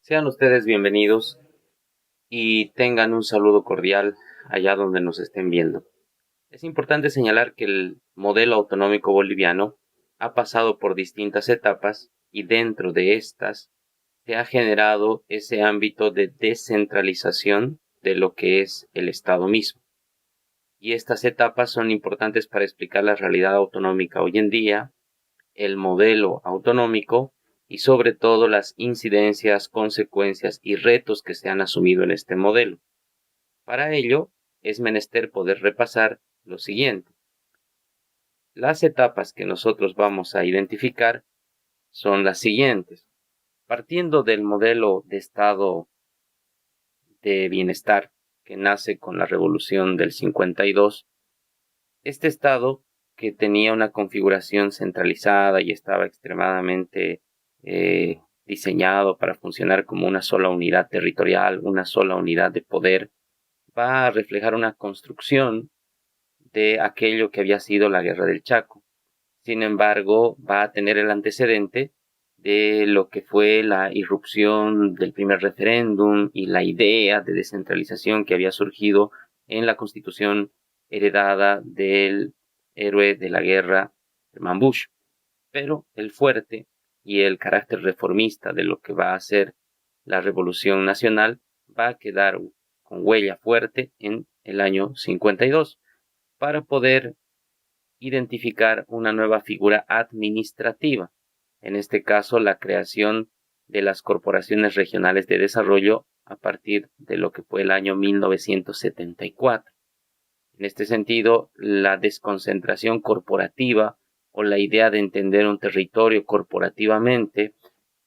Sean ustedes bienvenidos y tengan un saludo cordial allá donde nos estén viendo. Es importante señalar que el modelo autonómico boliviano ha pasado por distintas etapas y dentro de estas se ha generado ese ámbito de descentralización de lo que es el Estado mismo. Y estas etapas son importantes para explicar la realidad autonómica hoy en día, el modelo autonómico y sobre todo las incidencias, consecuencias y retos que se han asumido en este modelo. Para ello, es menester poder repasar lo siguiente. Las etapas que nosotros vamos a identificar son las siguientes. Partiendo del modelo de estado de bienestar que nace con la revolución del 52, este estado que tenía una configuración centralizada y estaba extremadamente diseñado para funcionar como una sola unidad territorial, una sola unidad de poder, va a reflejar una construcción de aquello que había sido la Guerra del Chaco. Sin embargo, va a tener el antecedente de lo que fue la irrupción del primer referéndum y la idea de descentralización que había surgido en la Constitución heredada del héroe de la guerra, Herman Bush. Pero el fuerte y el carácter reformista de lo que va a ser la Revolución Nacional va a quedar con huella fuerte en el año 52 para poder identificar una nueva figura administrativa, en este caso la creación de las corporaciones regionales de desarrollo a partir de lo que fue el año 1974. En este sentido, la desconcentración corporativa o la idea de entender un territorio corporativamente,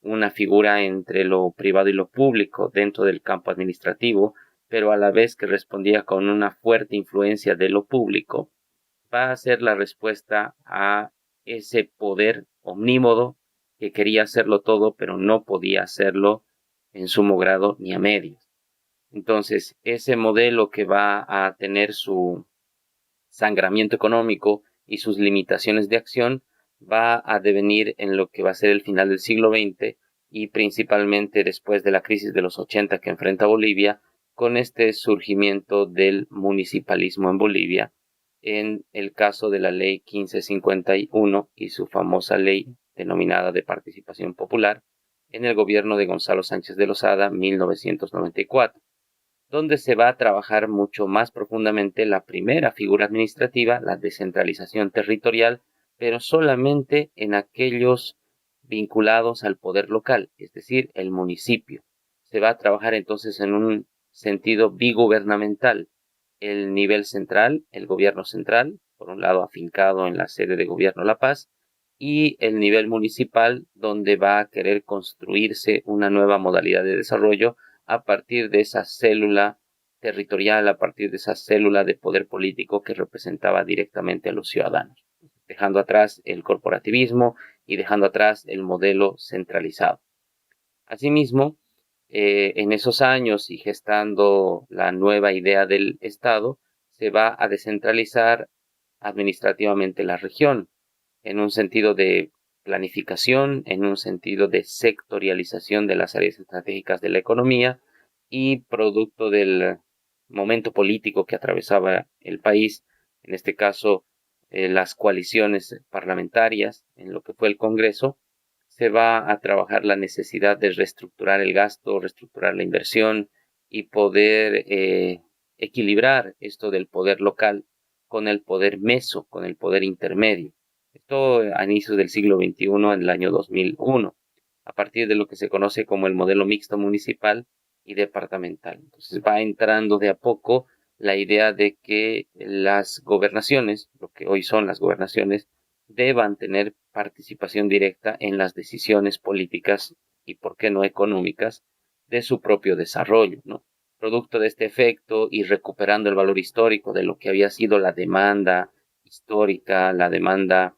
una figura entre lo privado y lo público dentro del campo administrativo, pero a la vez que respondía con una fuerte influencia de lo público, va a ser la respuesta a ese poder omnímodo que quería hacerlo todo, pero no podía hacerlo en sumo grado ni a medias. Entonces, ese modelo que va a tener su sangramiento económico y sus limitaciones de acción va a devenir en lo que va a ser el final del siglo XX y principalmente después de la crisis de los 80 que enfrenta Bolivia, con este surgimiento del municipalismo en Bolivia, en el caso de la ley 1551 y su famosa ley denominada de participación popular en el gobierno de Gonzalo Sánchez de Lozada 1994, donde se va a trabajar mucho más profundamente la primera figura administrativa, la descentralización territorial, pero solamente en aquellos vinculados al poder local, es decir, el municipio. Se va a trabajar entonces en un sentido bigubernamental. El nivel central, el gobierno central, por un lado afincado en la sede de gobierno La Paz, y el nivel municipal, donde va a querer construirse una nueva modalidad de desarrollo a partir de esa célula territorial, a partir de esa célula de poder político que representaba directamente a los ciudadanos, dejando atrás el corporativismo y dejando atrás el modelo centralizado. Asimismo, en esos años y gestando la nueva idea del Estado, se va a descentralizar administrativamente la región, en un sentido de planificación, en un sentido de sectorialización de las áreas estratégicas de la economía y producto del momento político que atravesaba el país, en este caso las coaliciones parlamentarias en lo que fue el Congreso, se va a trabajar la necesidad de reestructurar el gasto, reestructurar la inversión y poder equilibrar esto del poder local con el poder meso, con el poder intermedio. Esto a inicios del siglo XXI, en el año 2001, a partir de lo que se conoce como el modelo mixto municipal y departamental. Entonces va entrando de a poco la idea de que las gobernaciones, lo que hoy son las gobernaciones, deban tener participación directa en las decisiones políticas y, por qué no, económicas de su propio desarrollo, ¿no? Producto de este efecto y recuperando el valor histórico de lo que había sido la demanda histórica, la demanda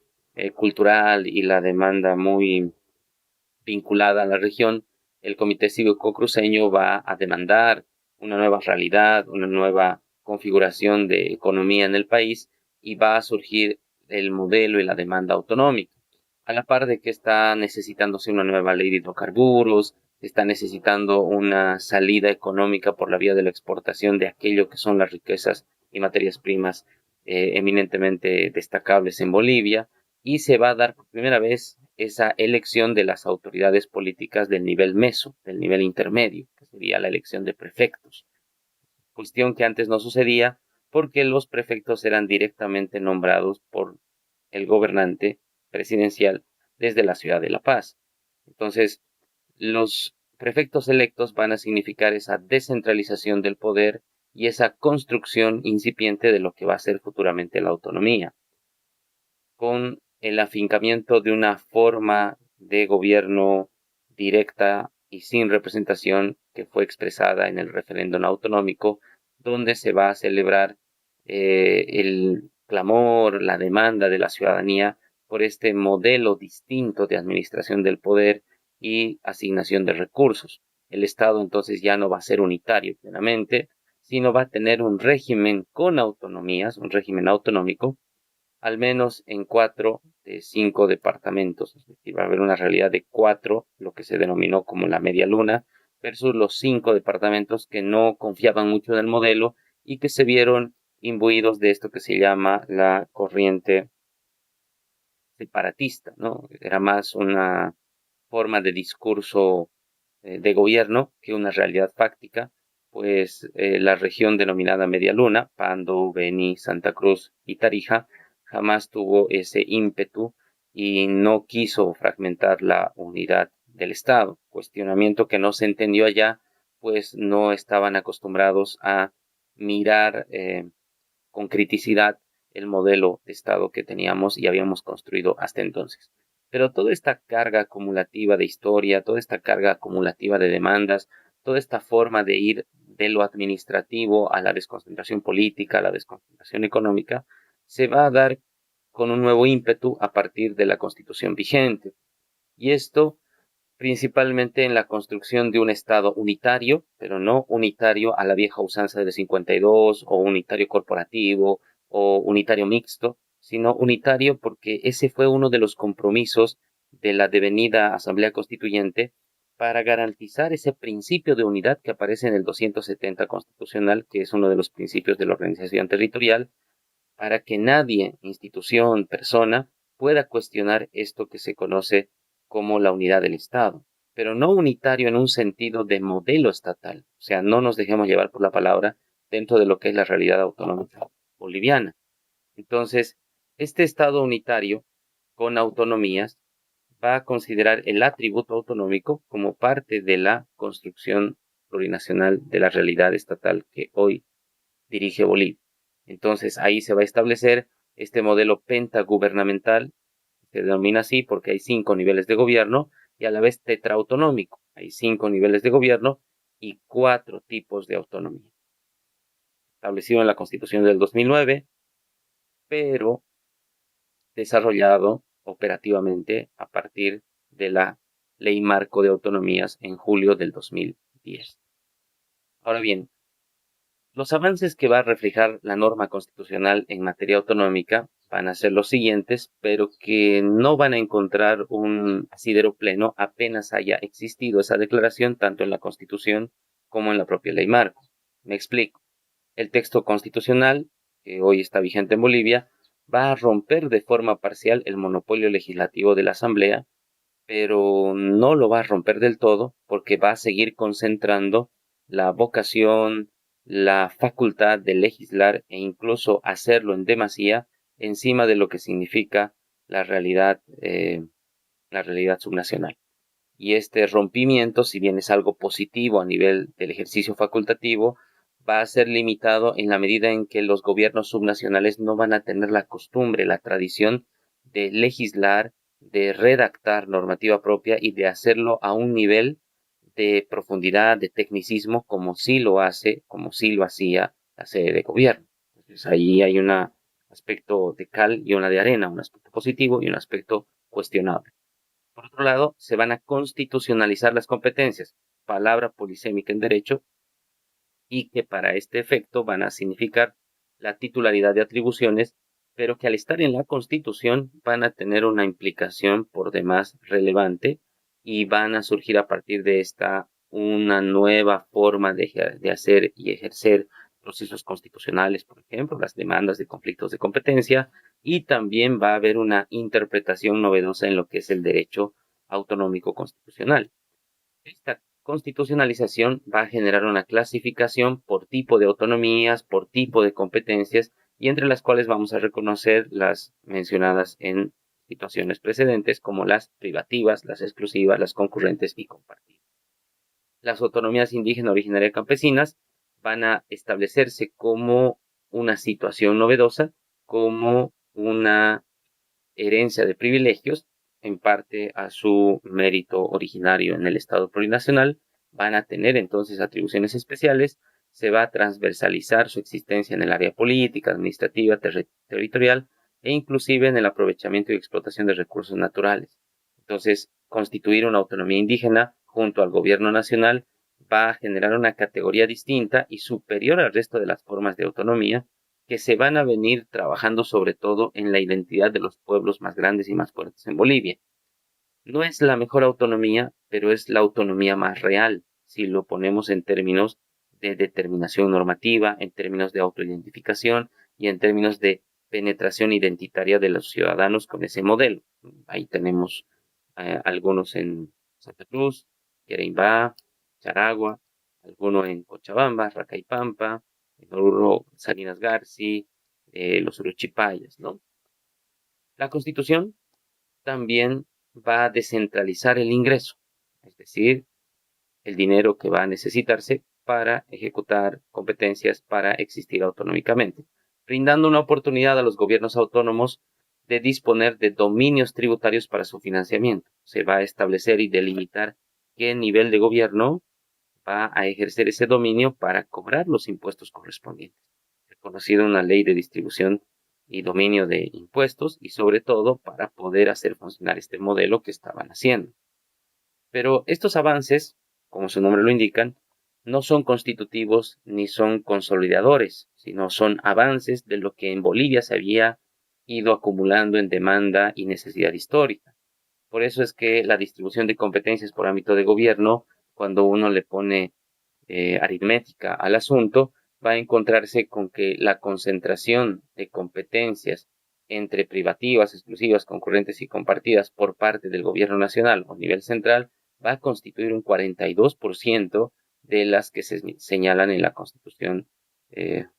cultural y la demanda muy vinculada a la región, el Comité Cívico Cruceño va a demandar una nueva realidad, una nueva configuración de economía en el país y va a surgir el modelo y la demanda autonómica. A la par de que está necesitándose una nueva ley de hidrocarburos, está necesitando una salida económica por la vía de la exportación de aquello que son las riquezas y materias primas eminentemente destacables en Bolivia, y se va a dar por primera vez esa elección de las autoridades políticas del nivel meso, del nivel intermedio, que sería la elección de prefectos, cuestión que antes no sucedía porque los prefectos eran directamente nombrados por el gobernante presidencial desde la ciudad de La Paz. Entonces, los prefectos electos van a significar esa descentralización del poder y esa construcción incipiente de lo que va a ser futuramente la autonomía, con el afincamiento de una forma de gobierno directa y sin representación que fue expresada en el referéndum autonómico, donde se va a celebrar el clamor, la demanda de la ciudadanía por este modelo distinto de administración del poder y asignación de recursos. El Estado entonces ya no va a ser unitario plenamente, sino va a tener un régimen con autonomías, un régimen autonómico, al menos en 4 de 5 departamentos. Es decir, va a haber una realidad de 4, lo que se denominó como la media luna, versus los 5 departamentos que no confiaban mucho en el modelo y que se vieron imbuidos de esto que se llama la corriente separatista, ¿no? Era más una forma de discurso de gobierno que una realidad fáctica, pues la región denominada Media Luna, Pando, Beni, Santa Cruz y Tarija, jamás tuvo ese ímpetu y no quiso fragmentar la unidad del Estado, cuestionamiento que no se entendió allá, pues no estaban acostumbrados a mirar con criticidad el modelo de Estado que teníamos y habíamos construido hasta entonces. Pero toda esta carga acumulativa de historia, toda esta carga acumulativa de demandas, toda esta forma de ir de lo administrativo a la desconcentración política, a la desconcentración económica, se va a dar con un nuevo ímpetu a partir de la Constitución vigente. Y esto principalmente en la construcción de un Estado unitario, pero no unitario a la vieja usanza de 52, o unitario corporativo, o unitario mixto, sino unitario porque ese fue uno de los compromisos de la devenida Asamblea Constituyente para garantizar ese principio de unidad que aparece en el 270 constitucional, que es uno de los principios de la organización territorial, para que nadie, institución, persona, pueda cuestionar esto que se conoce como la unidad del Estado, pero no unitario en un sentido de modelo estatal, o sea, no nos dejemos llevar por la palabra dentro de lo que es la realidad autonómica boliviana. Entonces, este Estado unitario con autonomías va a considerar el atributo autonómico como parte de la construcción plurinacional de la realidad estatal que hoy dirige Bolivia. Entonces ahí se va a establecer este modelo pentagubernamental, se denomina así porque hay 5 niveles de gobierno, y a la vez tetraautonómico. Hay 5 niveles de gobierno y 4 tipos de autonomía. Establecido en la Constitución del 2009, pero desarrollado operativamente a partir de la Ley Marco de Autonomías en julio del 2010. Ahora bien, los avances que va a reflejar la norma constitucional en materia autonómica van a ser los siguientes, pero que no van a encontrar un asidero pleno apenas haya existido esa declaración tanto en la Constitución como en la propia ley marco. Me explico. El texto constitucional, que hoy está vigente en Bolivia, va a romper de forma parcial el monopolio legislativo de la Asamblea, pero no lo va a romper del todo porque va a seguir concentrando la vocación, la facultad de legislar e incluso hacerlo en demasía encima de lo que significa la realidad subnacional. Y este rompimiento, si bien es algo positivo a nivel del ejercicio facultativo, va a ser limitado en la medida en que los gobiernos subnacionales no van a tener la costumbre, la tradición de legislar, de redactar normativa propia y de hacerlo a un nivel de profundidad, de tecnicismo, como sí lo hace, como sí lo hacía la sede de gobierno. Entonces ahí hay un aspecto de cal y una de arena, un aspecto positivo y un aspecto cuestionable. Por otro lado, se van a constitucionalizar las competencias, palabra polisémica en derecho, y que para este efecto van a significar la titularidad de atribuciones, pero que al estar en la Constitución van a tener una implicación por demás relevante y van a surgir a partir de esta una nueva forma de hacer y ejercer procesos constitucionales, por ejemplo, las demandas de conflictos de competencia, y también va a haber una interpretación novedosa en lo que es el derecho autonómico constitucional. Esta constitucionalización va a generar una clasificación por tipo de autonomías, por tipo de competencias, y entre las cuales vamos a reconocer las mencionadas en situaciones precedentes, como las privativas, las exclusivas, las concurrentes y compartidas. Las autonomías indígena, originaria y campesinas van a establecerse como una situación novedosa, como una herencia de privilegios, en parte a su mérito originario en el Estado plurinacional, van a tener entonces atribuciones especiales, se va a transversalizar su existencia en el área política, administrativa, territorial e inclusive en el aprovechamiento y explotación de recursos naturales. Entonces, constituir una autonomía indígena junto al gobierno nacional va a generar una categoría distinta y superior al resto de las formas de autonomía que se van a venir trabajando sobre todo en la identidad de los pueblos más grandes y más fuertes en Bolivia. No es la mejor autonomía, pero es la autonomía más real, si lo ponemos en términos de determinación normativa, en términos de autoidentificación y en términos de penetración identitaria de los ciudadanos con ese modelo. Ahí tenemos algunos en Santa Cruz, Queraimbá, Charagua, algunos en Cochabamba, Racaipampa, en Oruro, Salinas Garci, los Uruchipayas, ¿no? La Constitución también va a descentralizar el ingreso, es decir, el dinero que va a necesitarse para ejecutar competencias para existir autonómicamente, brindando una oportunidad a los gobiernos autónomos de disponer de dominios tributarios para su financiamiento. Se va a establecer y delimitar qué nivel de gobierno va a ejercer ese dominio para cobrar los impuestos correspondientes. Reconocido una ley de distribución y dominio de impuestos y sobre todo para poder hacer funcionar este modelo que estaban haciendo. Pero estos avances, como su nombre lo indican, no son constitutivos ni son consolidadores, sino son avances de lo que en Bolivia se había ido acumulando en demanda y necesidad histórica. Por eso es que la distribución de competencias por ámbito de gobierno, cuando uno le pone aritmética al asunto, va a encontrarse con que la concentración de competencias entre privativas, exclusivas, concurrentes y compartidas por parte del gobierno nacional o nivel central va a constituir un 42% de las que se señalan en la Constitución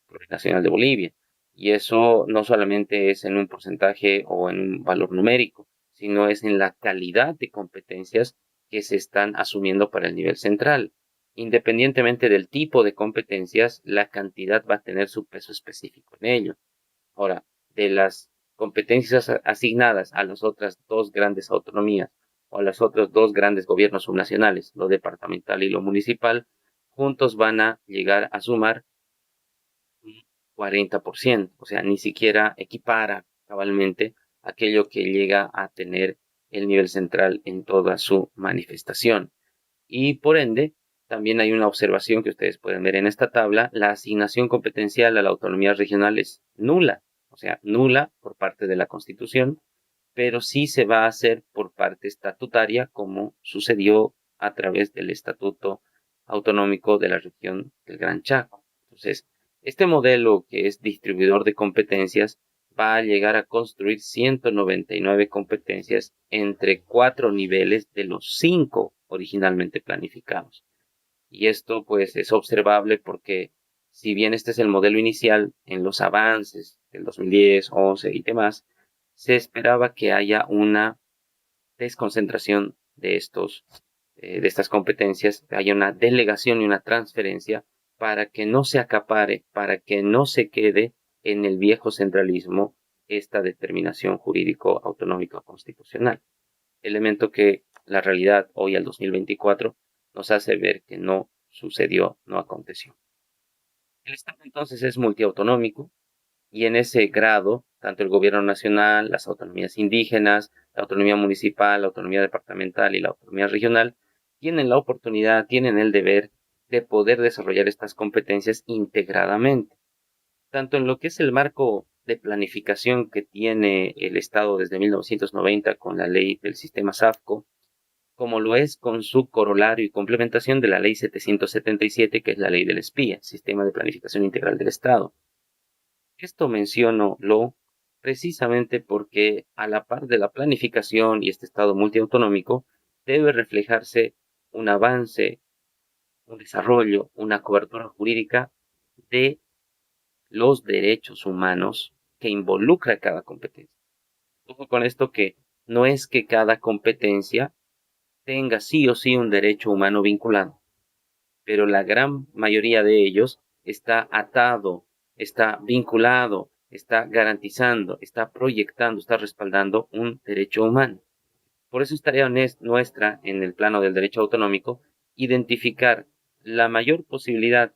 Plurinacional de Bolivia. Y eso no solamente es en un porcentaje o en un valor numérico, sino es en la calidad de competencias que se están asumiendo para el nivel central. Independientemente del tipo de competencias, la cantidad va a tener su peso específico en ello. Ahora, de las competencias asignadas a las otras dos grandes autonomías o a los otros dos grandes gobiernos subnacionales, lo departamental y lo municipal, juntos van a llegar a sumar un 40%, o sea, ni siquiera equipara cabalmente aquello que llega a tener el nivel central en toda su manifestación. Y por ende, también hay una observación que ustedes pueden ver en esta tabla, la asignación competencial a la autonomía regional es nula, o sea, nula por parte de la Constitución, pero sí se va a hacer por parte estatutaria, como sucedió a través del Estatuto Autonómico de la región del Gran Chaco. Entonces, este modelo que es distribuidor de competencias va a llegar a construir 199 competencias entre 4 niveles de los 5 originalmente planificados. Y esto pues es observable porque si bien este es el modelo inicial en los avances del 2010, 11 y demás, se esperaba que haya una desconcentración de estas competencias, que haya una delegación y una transferencia para que no se acapare, para que no se quede en el viejo centralismo esta determinación jurídico autonómico constitucional. Elemento que la realidad hoy al 2024 nos hace ver que no sucedió, no aconteció. El Estado entonces es multiautonómico, y en ese grado, tanto el gobierno nacional, las autonomías indígenas, la autonomía municipal, la autonomía departamental y la autonomía regional tienen la oportunidad, tienen el deber de poder desarrollar estas competencias integradamente, tanto en lo que es el marco de planificación que tiene el Estado desde 1990 con la ley del sistema SAFCO, como lo es con su corolario y complementación de la Ley 777, que es la Ley del Espía, Sistema de Planificación Integral del Estado. Esto menciono lo precisamente porque a la par de la planificación y este Estado multiautonómico debe reflejarse un avance, un desarrollo, una cobertura jurídica de los derechos humanos que involucra cada competencia. Ojo con esto, que no es que cada competencia tenga sí o sí un derecho humano vinculado, pero la gran mayoría de ellos está atado, está vinculado, está garantizando, está proyectando, está respaldando un derecho humano. Por eso es tarea nuestra en el plano del derecho autonómico identificar la mayor posibilidad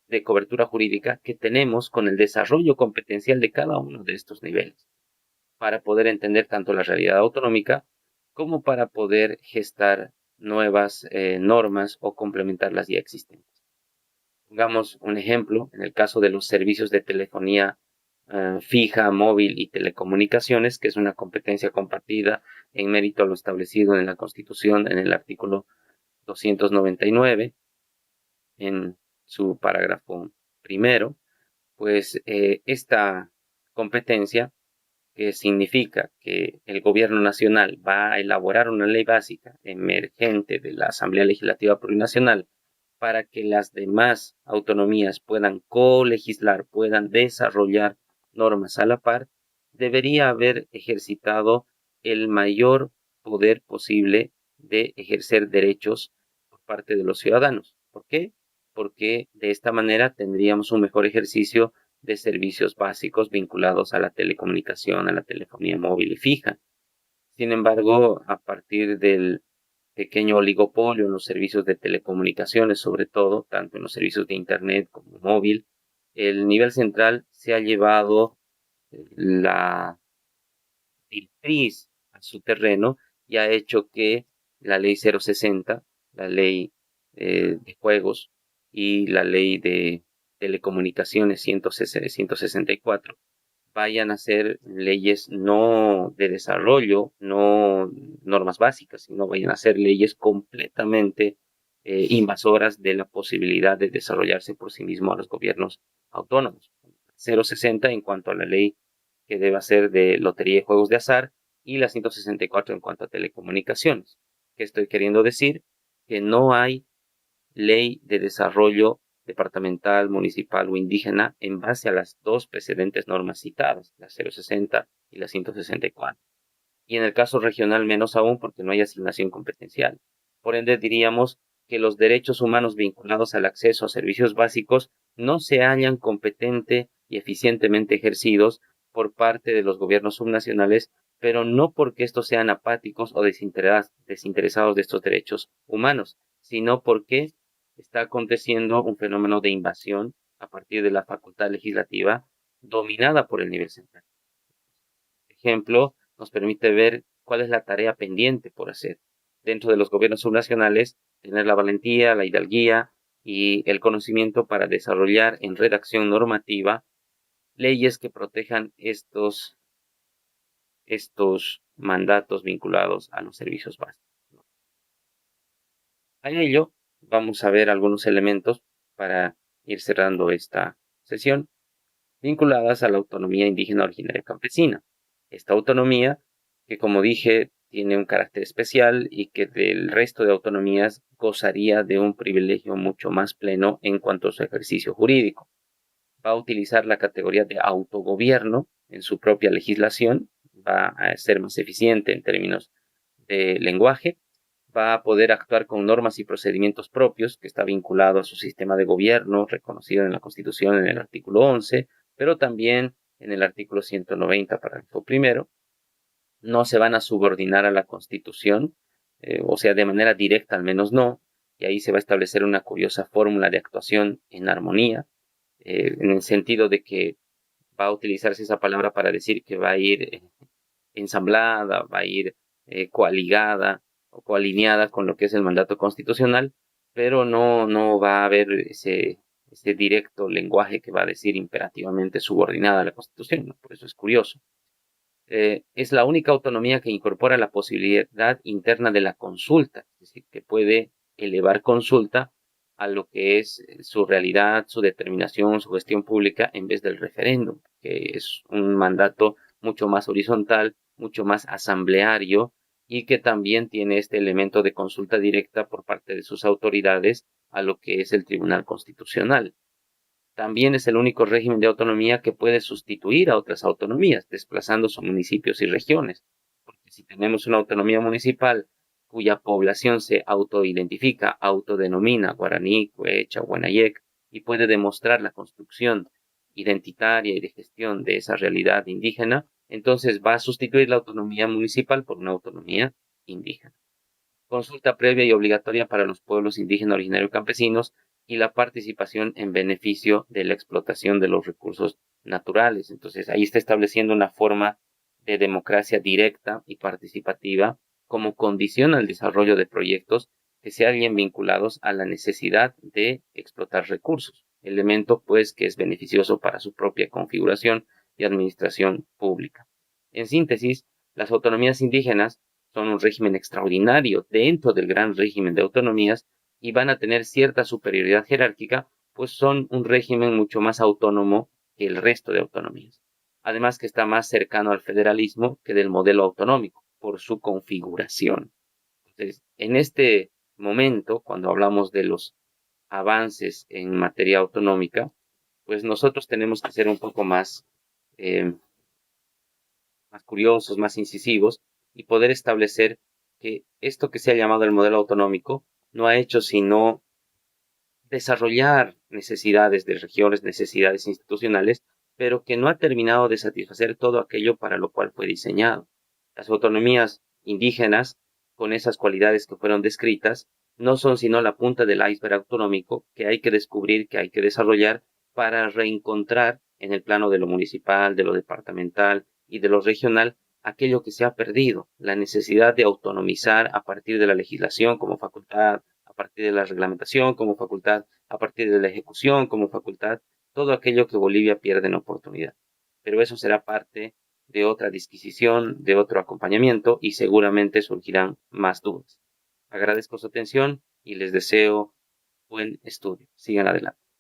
de cobertura jurídica que tenemos con el desarrollo competencial de cada uno de estos niveles, para poder entender tanto la realidad autonómica como para poder gestar nuevas normas o complementar las ya existentes. Pongamos un ejemplo, en el caso de los servicios de telefonía fija, móvil y telecomunicaciones, que es una competencia compartida en mérito a lo establecido en la Constitución en el artículo 299, en su parágrafo primero, pues esta competencia, que significa que el gobierno nacional va a elaborar una ley básica emergente de la Asamblea Legislativa Plurinacional para que las demás autonomías puedan colegislar, puedan desarrollar normas a la par, debería haber ejercitado el mayor poder posible de ejercer derechos por parte de los ciudadanos. ¿Por qué? Porque de esta manera tendríamos un mejor ejercicio de servicios básicos vinculados a la telecomunicación, a la telefonía móvil y fija. Sin embargo, a partir del pequeño oligopolio en los servicios de telecomunicaciones, sobre todo, tanto en los servicios de Internet como móvil, el nivel central se ha llevado la directriz a su terreno y ha hecho que la ley 060, la ley de juegos y la ley de telecomunicaciones 164 vayan a ser leyes no de desarrollo, no normas básicas, sino vayan a ser leyes completamente invasoras de la posibilidad de desarrollarse por sí mismo a los gobiernos autónomos. 060 en cuanto a la ley que debe ser de lotería y juegos de azar, y la 164 en cuanto a telecomunicaciones. ¿Qué estoy queriendo decir? Que no hay ley de desarrollo departamental, municipal o indígena en base a las dos precedentes normas citadas, la 060 y la 164. Y en el caso regional menos aún, porque no hay asignación competencial. Por ende, diríamos que los derechos humanos vinculados al acceso a servicios básicos no se hallan competente y eficientemente ejercidos por parte de los gobiernos subnacionales, pero no porque estos sean apáticos o desinteresados de estos derechos humanos, sino porque está aconteciendo un fenómeno de invasión a partir de la facultad legislativa dominada por el nivel central. Ejemplo, nos permite ver cuál es la tarea pendiente por hacer. Dentro de los gobiernos subnacionales, tener la valentía, la hidalguía y el conocimiento para desarrollar en redacción normativa leyes que protejan estos mandatos vinculados a los servicios básicos. A ello, vamos a ver algunos elementos para ir cerrando esta sesión, vinculadas a la autonomía indígena originaria campesina. Esta autonomía, que como dije, tiene un carácter especial y que del resto de autonomías gozaría de un privilegio mucho más pleno en cuanto a su ejercicio jurídico. Va a utilizar la categoría de autogobierno en su propia legislación, va a ser más eficiente en términos de lenguaje, va a poder actuar con normas y procedimientos propios, que está vinculado a su sistema de gobierno, reconocido en la Constitución en el artículo 11, pero también en el artículo 190, párrafo primero. No se van a subordinar a la Constitución, o sea, de manera directa al menos no, y ahí se va a establecer una curiosa fórmula de actuación en armonía, en el sentido de que va a utilizarse esa palabra para decir que va a ir ensamblada, va a ir coaligada o coalineada con lo que es el mandato constitucional, pero no va a haber ese directo lenguaje que va a decir imperativamente subordinada a la Constitución, ¿no? Por eso es curioso. es la única autonomía que incorpora la posibilidad interna de la consulta, es decir, que puede elevar consulta a lo que es su realidad, su determinación, su gestión pública, en vez del referéndum, que es un mandato mucho más horizontal, mucho más asambleario y que también tiene este elemento de consulta directa por parte de sus autoridades a lo que es el Tribunal Constitucional. También es el único régimen de autonomía que puede sustituir a otras autonomías, desplazando sus municipios y regiones. Porque si tenemos una autonomía municipal cuya población se autoidentifica, autodenomina guaraní, cuecha, guanayec, y puede demostrar la construcción identitaria y de gestión de esa realidad indígena, entonces va a sustituir la autonomía municipal por una autonomía indígena. Consulta previa y obligatoria para los pueblos indígenas originarios campesinos y la participación en beneficio de la explotación de los recursos naturales. Entonces, ahí está estableciendo una forma de democracia directa y participativa como condición al desarrollo de proyectos que se hallen vinculados a la necesidad de explotar recursos, elemento pues que es beneficioso para su propia configuración y administración pública. En síntesis, las autonomías indígenas son un régimen extraordinario dentro del gran régimen de autonomías y van a tener cierta superioridad jerárquica, pues son un régimen mucho más autónomo que el resto de autonomías. Además que está más cercano al federalismo que del modelo autonómico por su configuración. Entonces, en este momento, cuando hablamos de los avances en materia autonómica, pues nosotros tenemos que ser un poco eh, más curiosos, más incisivos, y poder establecer que esto que se ha llamado el modelo autonómico no ha hecho sino desarrollar necesidades de regiones, necesidades institucionales, pero que no ha terminado de satisfacer todo aquello para lo cual fue diseñado. Las autonomías indígenas, con esas cualidades que fueron descritas, no son sino la punta del iceberg autonómico que hay que descubrir, que hay que desarrollar para reencontrar en el plano de lo municipal, de lo departamental y de lo regional aquello que se ha perdido, la necesidad de autonomizar a partir de la legislación como facultad, a partir de la reglamentación como facultad, a partir de la ejecución como facultad, todo aquello que Bolivia pierde en oportunidad. Pero eso será parte de otra disquisición, de otro acompañamiento y seguramente surgirán más dudas. Agradezco su atención y les deseo buen estudio. Sigan adelante.